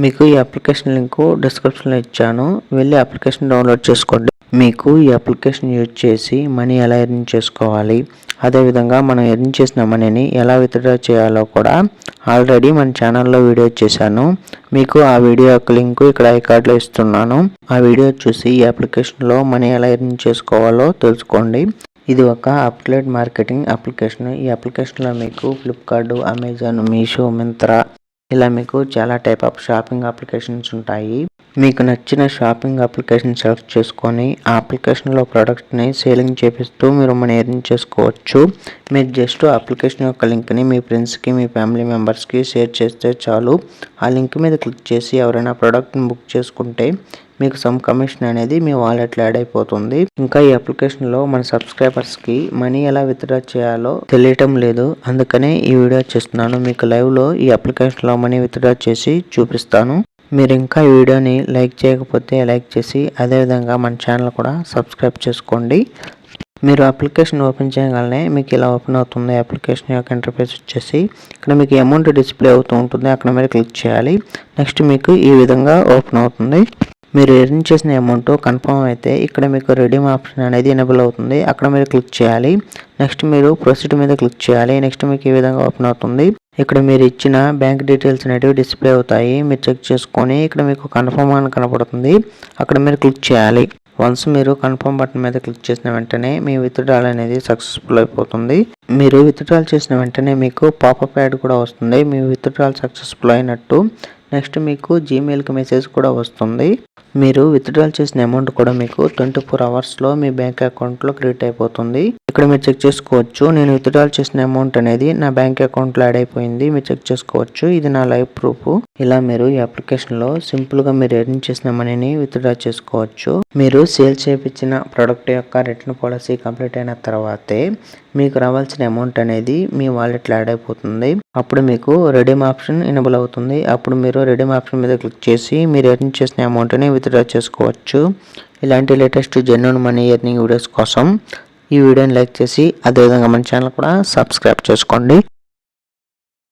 మీకు ఈ application link డిస్క్రిప్షన్లో ఇచ్చాను, వెళ్ళి అప్లికేషన్ డౌన్లోడ్ చేసుకోండి. మీకు ఈ అప్లికేషన్ యూజ్ చేసి మనీ ఎలా ఎర్న్ చేసుకోవాలి, అదేవిధంగా మనం ఎర్న్ చేసిన మనీని ఎలా విత్డ్రా చేయాలో కూడా ఆల్రెడీ మన ఛానల్లో వీడియో చేశాను. మీకు ఆ వీడియో యొక్క లింక్ ఇక్కడ ఐకార్డ్లో ఇస్తున్నాను. ఆ వీడియో చూసి ఈ అప్లికేషన్లో మనీ ఎలా ఎర్న్ చేసుకోవాలో తెలుసుకోండి. ఇది ఒక అప్లైడ్ మార్కెటింగ్ అప్లికేషన్. ఈ అప్లికేషన్లో మీకు ఫ్లిప్కార్ట్, అమెజాన్, మీషో, మింత్రా ఇలా మీకు చాలా టైప్ ఆఫ్ షాపింగ్ అప్లికేషన్స్ ఉంటాయి. మీకు నచ్చిన షాపింగ్ అప్లికేషన్ సెలెక్ట్ చేసుకొని ఆ అప్లికేషన్లో ప్రోడక్ట్ని సేలింగ్ చేపిస్తూ మీరు మనీ ఎర్న్ చేసుకోవచ్చు. మీరు జస్ట్ అప్లికేషన్ యొక్క లింక్ని మీ ఫ్రెండ్స్కి, మీ ఫ్యామిలీ మెంబర్స్కి షేర్ చేస్తే చాలు. ఆ లింక్ మీద క్లిక్ చేసి ఎవరైనా ప్రోడక్ట్ని బుక్ చేసుకుంటే మీకు సమ్ కమిషన్ అనేది మీ వాలెట్లో యాడ్ అయిపోతుంది. ఇంకా ఈ అప్లికేషన్లో మన సబ్స్క్రైబర్స్కి మనీ ఎలా విత్డ్రా చేయాలో తెలియటం లేదు, అందుకనే ఈ వీడియో చేస్తున్నాను. మీకు లైవ్లో ఈ అప్లికేషన్లో మనీ విత్డ్రా చేసి చూపిస్తాను. మీరు ఇంకా ఈ వీడియోని లైక్ చేయకపోతే లైక్ చేసి అదేవిధంగా మన ఛానల్ కూడా సబ్స్క్రైబ్ చేసుకోండి. మీరు అప్లికేషన్ ఓపెన్ చేయగానే మీకు ఇలా ఓపెన్ అవుతుంది. అప్లికేషన్ యొక్క ఇంటర్ఫేస్ వచ్చేసి ఇక్కడ మీకు అమౌంట్ డిస్ప్లే అవుతూ ఉంటుంది, అక్కడ మీరు క్లిక్ చేయాలి. నెక్స్ట్ మీకు ఈ విధంగా ఓపెన్ అవుతుంది. మీరు ఎర్న్ చేసిన అమౌంట్ కన్ఫర్మ్ అయితే ఇక్కడ మీకు రెడీమ్ ఆప్షన్ అనేది ఎనేబుల్ అవుతుంది, అక్కడ మీరు క్లిక్ చేయాలి. నెక్స్ట్ మీరు ప్రొసీడ్ మీద క్లిక్ చేయాలి. నెక్స్ట్ మీకు ఈ విధంగా ఓపెన్ అవుతుంది. ఇక్కడ మీరు ఇచ్చిన బ్యాంక్ డీటెయిల్స్ అనేవి డిస్ప్లే అవుతాయి, మీరు చెక్ చేసుకొని ఇక్కడ మీకు కన్ఫర్మ్ అని కనపడుతుంది, అక్కడ మీరు క్లిక్ చేయాలి. వన్స్ మీరు కన్ఫర్మ్ బటన్ మీద క్లిక్ చేసిన వెంటనే మీ విత్డ్రాల్ అనేది సక్సెస్ఫుల్ అయిపోతుంది. మీరు విత్డ్రాల్ చేసిన వెంటనే మీకు పాపప్ యాడ్ కూడా వస్తుంది, మీ విత్డ్రాల్ సక్సెస్ఫుల్ అయినట్టు. నెక్స్ట్ మీకు జీమెయిల్కి మెసేజ్ కూడా వస్తుంది. మీరు విత్డ్రాల్ చేసిన అమౌంట్ కూడా మీకు 24 అవర్స్లో మీ బ్యాంక్ అకౌంట్లో క్రెడిట్ అయిపోతుంది. ఇక్కడ మీరు చెక్ చేసుకోవచ్చు, నేను విత్డ్రాల్ చేసిన అమౌంట్ అనేది నా బ్యాంక్ అకౌంట్లో యాడ్ అయిపోయింది. మీరు చెక్ చేసుకోవచ్చు, ఇది నా లైవ్ ప్రూఫ్. ఇలా మీరు ఈ అప్లికేషన్లో సింపుల్గా మీరు ఎర్న్ చేసిన మనీని విత్డ్రా చేసుకోవచ్చు. మీరు సేల్ చేయించిన ప్రోడక్ట్ యొక్క రిటర్న్ పాలసీ కంప్లీట్ అయిన తర్వాతే మీకు రావాల్సిన అమౌంట్ అనేది మీ వాలెట్లో యాడ్ అయిపోతుంది. అప్పుడు మీకు రెడీమ్ ఆప్షన్ ఎనేబుల్ అవుతుంది. అప్పుడు మీరు రెడీమ్ ఆప్షన్ మీద క్లిక్ చేసి మీరు ఎర్న్ చేసిన అమౌంట్ని విత్డ్రా చేసుకోవచ్చు. ఇలాంటి latest genuine money earning videos కోసం ఈ వీడియోని లైక్ చేసి అదేవిధంగా మన ఛానల్ కూడా సబ్స్క్రైబ్ చేసుకోండి.